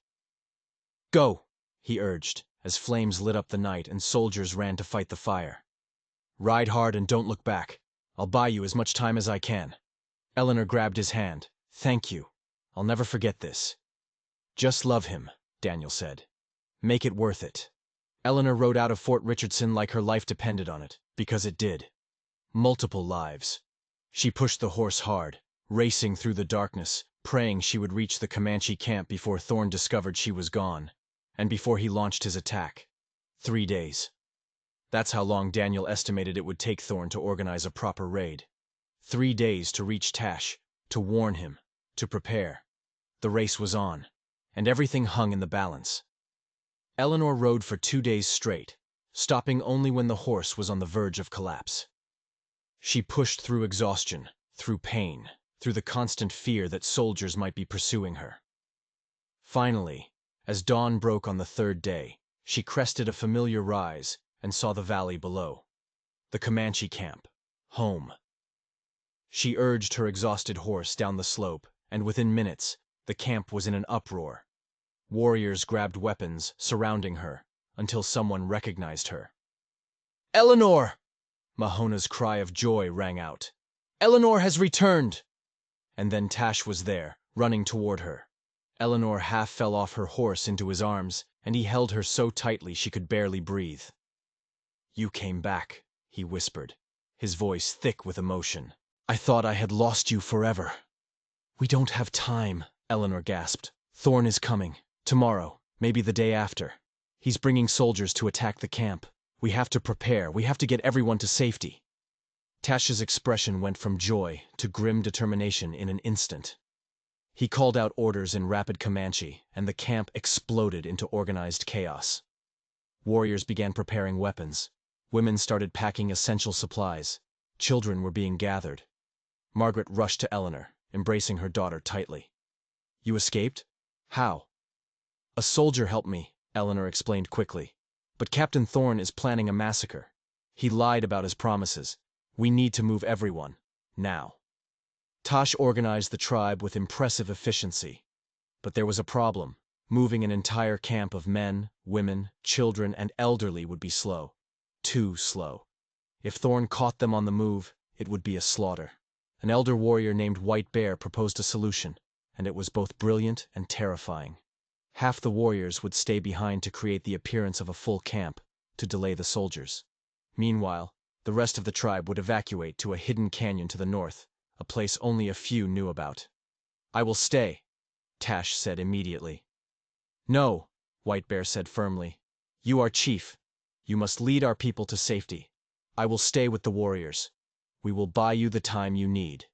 "Go!" he urged, as flames lit up the night and soldiers ran to fight the fire. "Ride hard and don't look back. I'll buy you as much time as I can." Eleanor grabbed his hand. "Thank you. I'll never forget this." "Just love him," Daniel said. "Make it worth it." Eleanor rode out of Fort Richardson like her life depended on it, because it did. Multiple lives. She pushed the horse hard, racing through the darkness, praying she would reach the Comanche camp before Thorne discovered she was gone, and before he launched his attack. 3 days. That's how long Daniel estimated it would take Thorne to organize a proper raid. 3 days to reach Tash, to warn him, to prepare. The race was on, and everything hung in the balance. Eleanor rode for 2 days straight, stopping only when the horse was on the verge of collapse. She pushed through exhaustion, through pain, through the constant fear that soldiers might be pursuing her. Finally, as dawn broke on the 3rd day, she crested a familiar rise and saw the valley below. The Comanche camp. Home. She urged her exhausted horse down the slope, and within minutes, the camp was in an uproar. Warriors grabbed weapons, surrounding her, until someone recognized her. "Eleanor!" Mahona's cry of joy rang out. "Eleanor has returned!" And then Tash was there, running toward her. Eleanor half fell off her horse into his arms, and he held her so tightly she could barely breathe. "You came back," he whispered, his voice thick with emotion. "I thought I had lost you forever." "We don't have time," Eleanor gasped. "Thorne is coming. Tomorrow, maybe the day after. He's bringing soldiers to attack the camp. We have to prepare. We have to get everyone to safety." Tash's expression went from joy to grim determination in an instant. He called out orders in rapid Comanche, and the camp exploded into organized chaos. Warriors began preparing weapons. Women started packing essential supplies. Children were being gathered. Margaret rushed to Eleanor, embracing her daughter tightly. "You escaped? How?" "A soldier helped me," Eleanor explained quickly. "But Captain Thorne is planning a massacre. He lied about his promises. We need to move everyone. Now." Tash organized the tribe with impressive efficiency. But there was a problem. Moving an entire camp of men, women, children, and elderly would be slow. Too slow. If Thorne caught them on the move, it would be a slaughter. An elder warrior named White Bear proposed a solution, and it was both brilliant and terrifying. Half the warriors would stay behind to create the appearance of a full camp, to delay the soldiers. Meanwhile, the rest of the tribe would evacuate to a hidden canyon to the north, a place only a few knew about. "I will stay," Tash said immediately. "No," White Bear said firmly. "You are chief. You must lead our people to safety. I will stay with the warriors. We will buy you the time you need."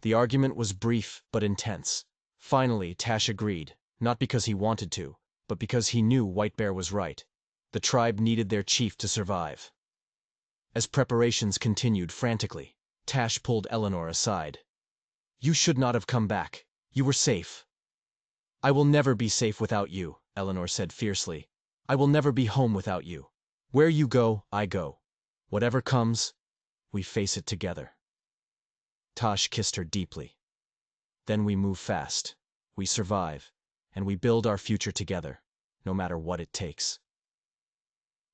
The argument was brief but intense. Finally, Tash agreed, not because he wanted to, but because he knew White Bear was right. The tribe needed their chief to survive. As preparations continued frantically, Tash pulled Eleanor aside. "You should not have come back. You were safe." "I will never be safe without you," Eleanor said fiercely. "I will never be home without you. Where you go, I go. Whatever comes, we face it together." Tash kissed her deeply. "Then we move fast. We survive. And we build our future together, no matter what it takes."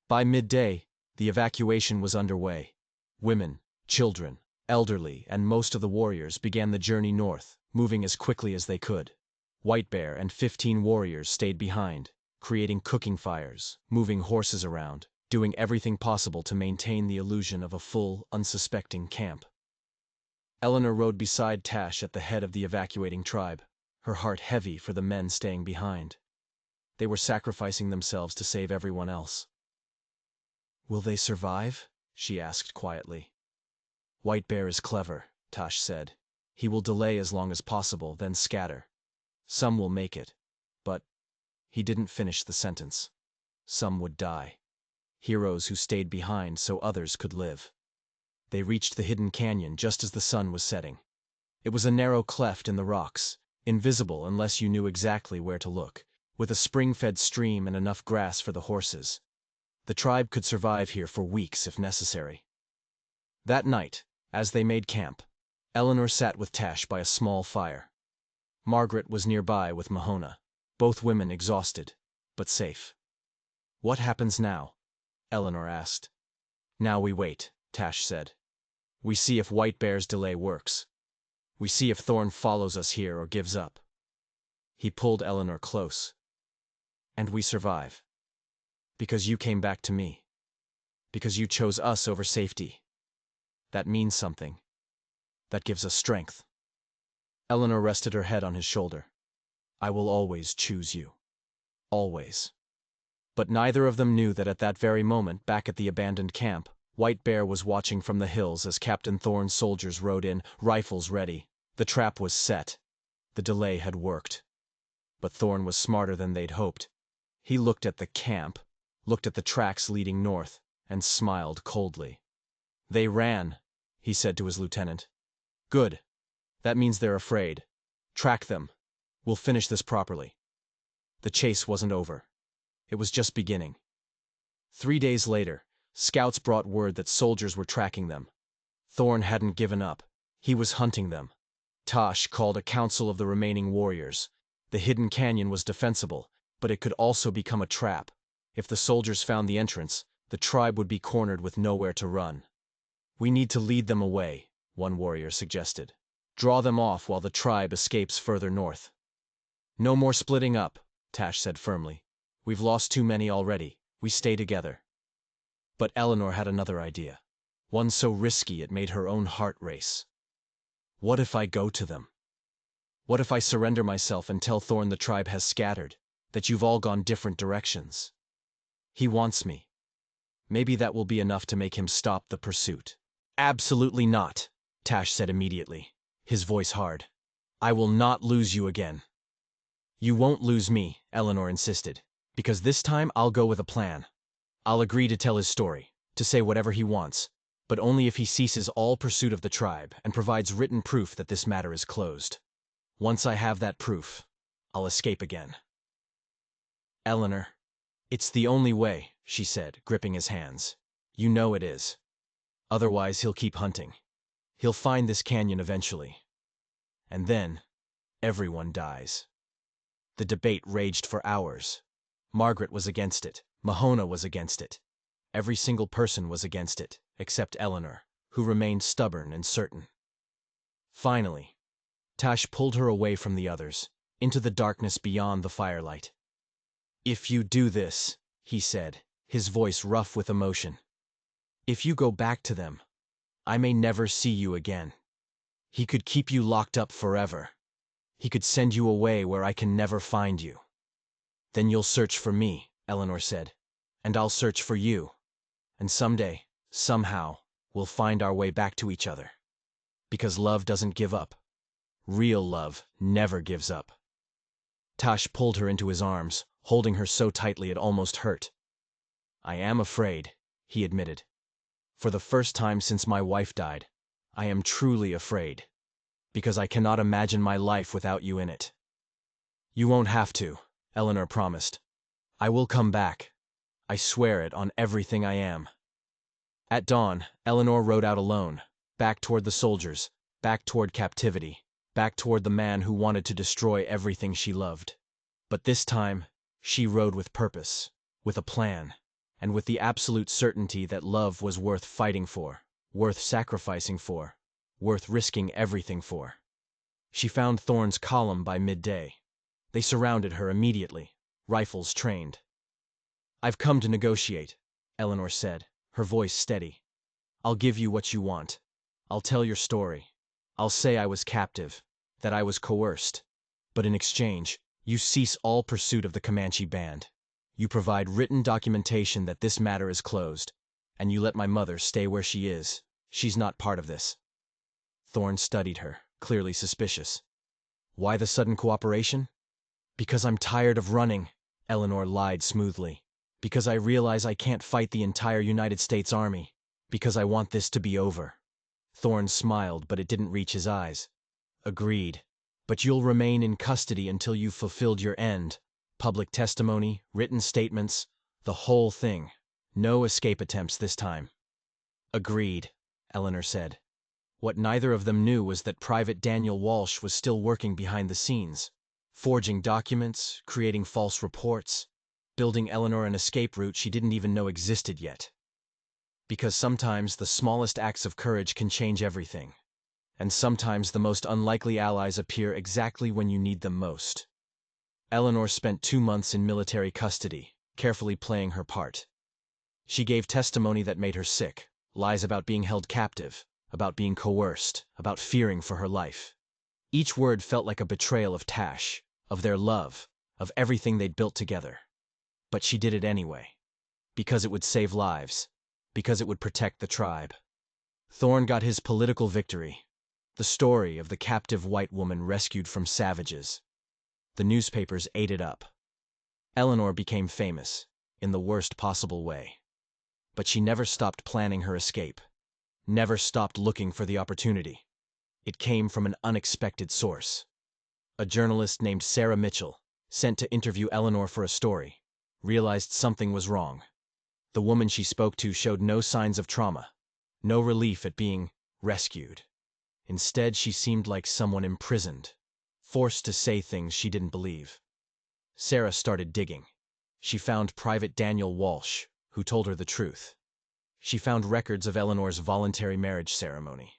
By midday, the evacuation was underway. Women, children, elderly, and most of the warriors began the journey north, moving as quickly as they could. White Bear and 15 warriors stayed behind, creating cooking fires, moving horses around, doing everything possible to maintain the illusion of a full, unsuspecting camp. Eleanor rode beside Tash at the head of the evacuating tribe, her heart heavy for the men staying behind. They were sacrificing themselves to save everyone else. Will they survive? She asked quietly. White Bear is clever, Tash said. He will delay as long as possible, then scatter. Some will make it. But he didn't finish the sentence. Some would die. Heroes who stayed behind so others could live. They reached the hidden canyon just as the sun was setting. It was a narrow cleft in the rocks, invisible unless you knew exactly where to look, with a spring-fed stream and enough grass for the horses. The tribe could survive here for weeks if necessary. That night, as they made camp, Eleanor sat with Tash by a small fire. Margaret was nearby with Mahona, both women exhausted, but safe. What happens now? Eleanor asked. Now we wait, Tash said. We see if White Bear's delay works. We see if Thorn follows us here or gives up. He pulled Eleanor close. And we survive. Because you came back to me. Because you chose us over safety. That means something. That gives us strength. Eleanor rested her head on his shoulder. I will always choose you. Always. But neither of them knew that at that very moment, back at the abandoned camp, White Bear was watching from the hills as Captain Thorn's soldiers rode in, rifles ready. The trap was set. The delay had worked. But Thorn was smarter than they'd hoped. He looked at the camp, looked at the tracks leading north, and smiled coldly. They ran, he said to his lieutenant. Good. That means they're afraid. Track them. We'll finish this properly. The chase wasn't over. It was just beginning. 3 days later, scouts brought word that soldiers were tracking them. Thorn hadn't given up. He was hunting them. Tash called a council of the remaining warriors. The hidden canyon was defensible, but it could also become a trap. If the soldiers found the entrance, the tribe would be cornered with nowhere to run. We need to lead them away, one warrior suggested. Draw them off while the tribe escapes further north. No more splitting up, Tash said firmly. We've lost too many already. We stay together. But Eleanor had another idea. One so risky it made her own heart race. What if I go to them? What if I surrender myself and tell Thorn the tribe has scattered, that you've all gone different directions? He wants me. Maybe that will be enough to make him stop the pursuit. Absolutely not, Tash said immediately, his voice hard. I will not lose you again. You won't lose me, Eleanor insisted, because this time I'll go with a plan. I'll agree to tell his story, to say whatever he wants, but only if he ceases all pursuit of the tribe and provides written proof that this matter is closed. Once I have that proof, I'll escape again. Eleanor, it's the only way, she said, gripping his hands. You know it is. Otherwise he'll keep hunting. He'll find this canyon eventually. And then, everyone dies. The debate raged for hours. Margaret was against it. Mahona was against it. Every single person was against it, except Eleanor, who remained stubborn and certain. Finally, Tash pulled her away from the others, into the darkness beyond the firelight. If you do this, he said, his voice rough with emotion. If you go back to them, I may never see you again. He could keep you locked up forever. He could send you away where I can never find you. Then you'll search for me, Eleanor said, and I'll search for you. And someday, somehow, we'll find our way back to each other. Because love doesn't give up. Real love never gives up. Tash pulled her into his arms, holding her so tightly it almost hurt. I am afraid, he admitted. For the first time since my wife died, I am truly afraid. Because I cannot imagine my life without you in it. You won't have to, Eleanor promised. I will come back. I swear it on everything I am. At dawn, Eleanor rode out alone, back toward the soldiers, back toward captivity, back toward the man who wanted to destroy everything she loved. But this time, she rode with purpose, with a plan, and with the absolute certainty that love was worth fighting for, worth sacrificing for, worth risking everything for. She found Thorn's column by midday. They surrounded her immediately, rifles trained. I've come to negotiate, Eleanor said, her voice steady. I'll give you what you want. I'll tell your story. I'll say I was captive, that I was coerced. But in exchange, you cease all pursuit of the Comanche band. You provide written documentation that this matter is closed. And you let my mother stay where she is. She's not part of this. Thorne studied her, clearly suspicious. Why the sudden cooperation? Because I'm tired of running, Eleanor lied smoothly. Because I realize I can't fight the entire United States Army. Because I want this to be over. Thorne smiled, but it didn't reach his eyes. Agreed. But you'll remain in custody until you've fulfilled your end. Public testimony, written statements, the whole thing. No escape attempts this time. Agreed, Eleanor said. What neither of them knew was that Private Daniel Walsh was still working behind the scenes, forging documents, creating false reports, building Eleanor an escape route she didn't even know existed yet. Because sometimes the smallest acts of courage can change everything. And sometimes the most unlikely allies appear exactly when you need them most. Eleanor spent 2 months in military custody, carefully playing her part. She gave testimony that made her sick, lies about being held captive, about being coerced, about fearing for her life. Each word felt like a betrayal of Tash, of their love, of everything they'd built together. But she did it anyway. Because it would save lives. Because it would protect the tribe. Thorne got his political victory. The story of the captive white woman rescued from savages. The newspapers ate it up. Eleanor became famous, in the worst possible way. But she never stopped planning her escape. Never stopped looking for the opportunity. It came from an unexpected source. A journalist named Sarah Mitchell, sent to interview Eleanor for a story, realized something was wrong. The woman she spoke to showed no signs of trauma, no relief at being rescued. Instead, she seemed like someone imprisoned, forced to say things she didn't believe. Sarah started digging. She found Private Daniel Walsh, who told her the truth. She found records of Eleanor's voluntary marriage ceremony.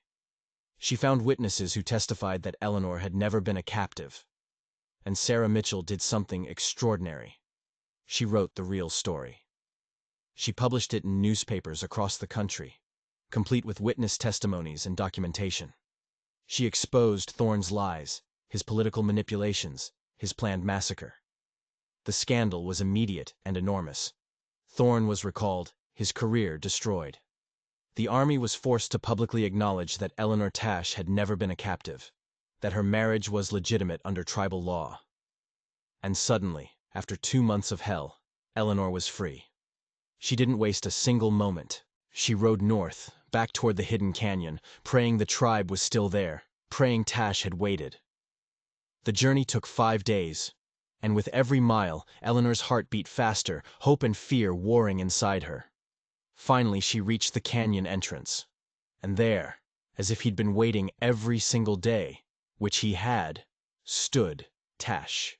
She found witnesses who testified that Eleanor had never been a captive. And Sarah Mitchell did something extraordinary. She wrote the real story. She published it in newspapers across the country, complete with witness testimonies and documentation. She exposed Thorne's lies, his political manipulations, his planned massacre. The scandal was immediate and enormous. Thorne was recalled, his career destroyed. The army was forced to publicly acknowledge that Eleanor Tash had never been a captive, that her marriage was legitimate under tribal law. And suddenly, after 2 months of hell, Eleanor was free. She didn't waste a single moment. She rode north, back toward the hidden canyon, praying the tribe was still there, praying Tash had waited. The journey took 5 days, and with every mile, Eleanor's heart beat faster, hope and fear warring inside her. Finally, she reached the canyon entrance. And there, as if he'd been waiting every single day, which he had, stood Tash.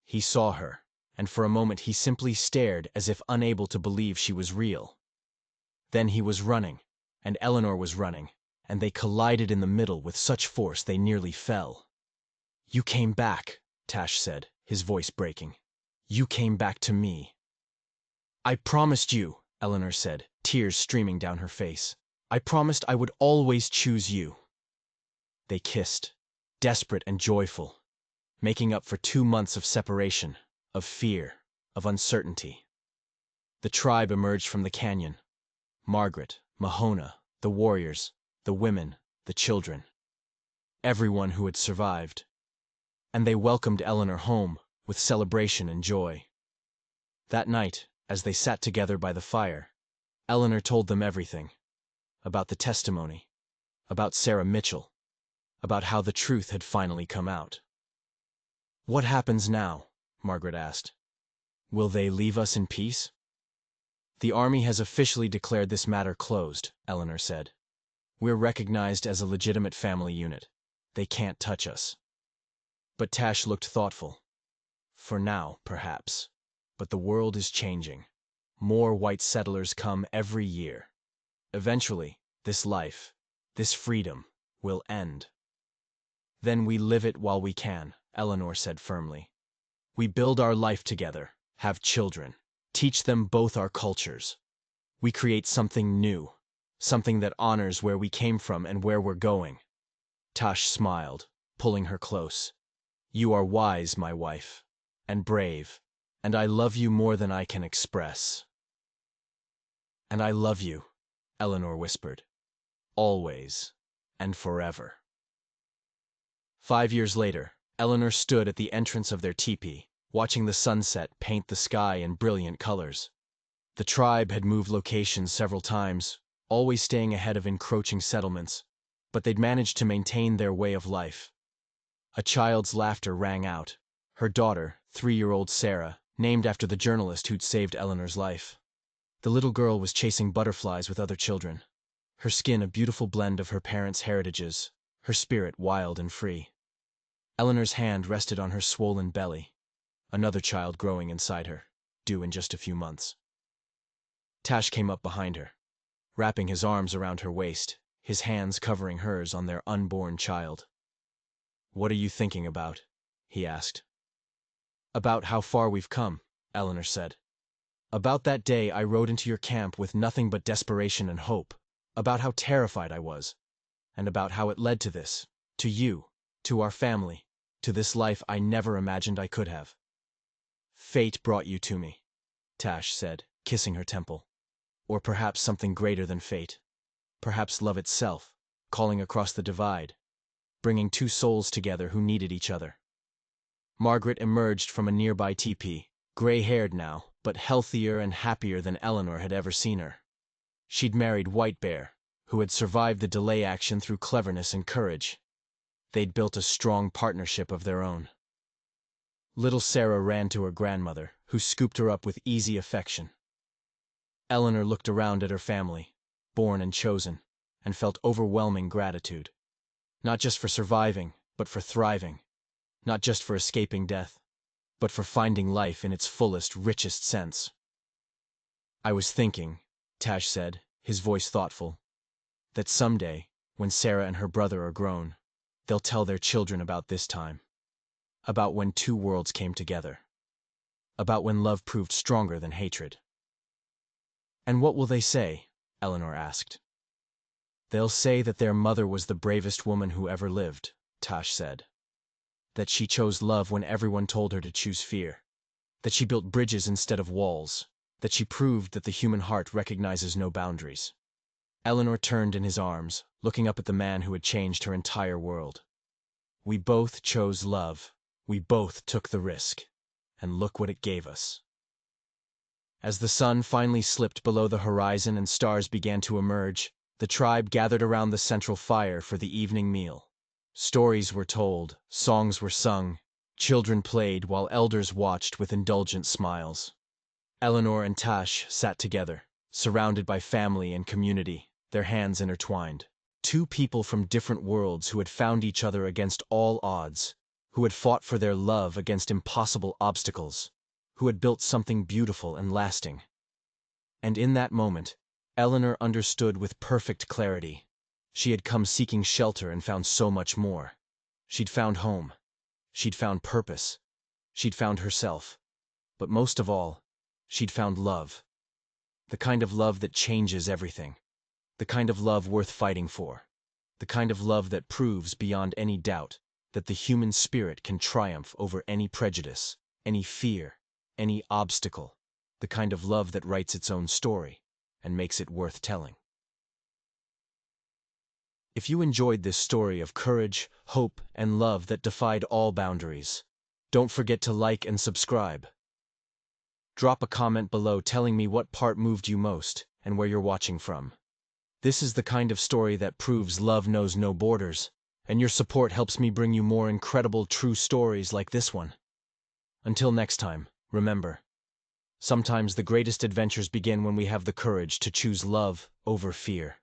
He saw her, and for a moment he simply stared as if unable to believe she was real. Then he was running, and Eleanor was running, and they collided in the middle with such force they nearly fell. "You came back," Tash said, his voice breaking. "You came back to me." "I promised you," Eleanor said, tears streaming down her face. "I promised I would always choose you." They kissed, desperate and joyful, making up for 2 months of separation, of fear, of uncertainty. The tribe emerged from the canyon. Margaret, Mahona, the warriors, the women, the children. Everyone who had survived. And they welcomed Eleanor home with celebration and joy. That night, as they sat together by the fire, Eleanor told them everything. About the testimony. About Sarah Mitchell. About how the truth had finally come out. "What happens now?" Margaret asked. "Will they leave us in peace?" "The army has officially declared this matter closed," Eleanor said. "We're recognized as a legitimate family unit. They can't touch us." But Tash looked thoughtful. "For now, perhaps. But the world is changing. More white settlers come every year. Eventually, this life, this freedom, will end." "Then we live it while we can," Eleanor said firmly. "We build our life together, have children, teach them both our cultures. We create something new, something that honors where we came from and where we're going." Tash smiled, pulling her close. "You are wise, my wife, and brave, and I love you more than I can express." "And I love you," Eleanor whispered. "Always and forever." 5 years later, Eleanor stood at the entrance of their teepee, watching the sunset paint the sky in brilliant colors. The tribe had moved locations several times, always staying ahead of encroaching settlements, but they'd managed to maintain their way of life. A child's laughter rang out. Her daughter, 3-year-old Sarah, named after the journalist who'd saved Eleanor's life. The little girl was chasing butterflies with other children, her skin a beautiful blend of her parents' heritages, her spirit wild and free. Eleanor's hand rested on her swollen belly, another child growing inside her, due in just a few months. Tash came up behind her, wrapping his arms around her waist, his hands covering hers on their unborn child. "What are you thinking about?" he asked. "About how far we've come," Eleanor said. "About that day I rode into your camp with nothing but desperation and hope, about how terrified I was, and about how it led to this, to you, to our family, to this life I never imagined I could have." "Fate brought you to me," Tash said, kissing her temple. "Or perhaps something greater than fate. Perhaps love itself, calling across the divide, bringing two souls together who needed each other." Margaret emerged from a nearby teepee, gray-haired now, but healthier and happier than Eleanor had ever seen her. She'd married White Bear, who had survived the delay action through cleverness and courage. They'd built a strong partnership of their own. Little Sarah ran to her grandmother, who scooped her up with easy affection. Eleanor looked around at her family, born and chosen, and felt overwhelming gratitude. Not just for surviving, but for thriving. Not just for escaping death, but for finding life in its fullest, richest sense. "I was thinking," Tash said, his voice thoughtful, "that someday, when Sarah and her brother are grown, they'll tell their children about this time. About when two worlds came together. About when love proved stronger than hatred." "And what will they say?" Eleanor asked. "They'll say that their mother was the bravest woman who ever lived," Tash said. "That she chose love when everyone told her to choose fear. That she built bridges instead of walls. That she proved that the human heart recognizes no boundaries." Eleanor turned in his arms, looking up at the man who had changed her entire world. "We both chose love. We both took the risk. And look what it gave us." As the sun finally slipped below the horizon and stars began to emerge, the tribe gathered around the central fire for the evening meal. Stories were told, songs were sung, children played while elders watched with indulgent smiles. Eleanor and Tash sat together, surrounded by family and community, their hands intertwined. Two people from different worlds who had found each other against all odds, who had fought for their love against impossible obstacles, who had built something beautiful and lasting. And in that moment, Eleanor understood with perfect clarity. She had come seeking shelter and found so much more. She'd found home. She'd found purpose. She'd found herself. But most of all, she'd found love. The kind of love that changes everything. The kind of love worth fighting for. The kind of love that proves beyond any doubt that the human spirit can triumph over any prejudice, any fear, any obstacle. The kind of love that writes its own story and makes it worth telling. If you enjoyed this story of courage, hope, and love that defied all boundaries, don't forget to like and subscribe. Drop a comment below telling me what part moved you most and where you're watching from. This is the kind of story that proves love knows no borders, and your support helps me bring you more incredible true stories like this one. Until next time, remember, sometimes the greatest adventures begin when we have the courage to choose love over fear.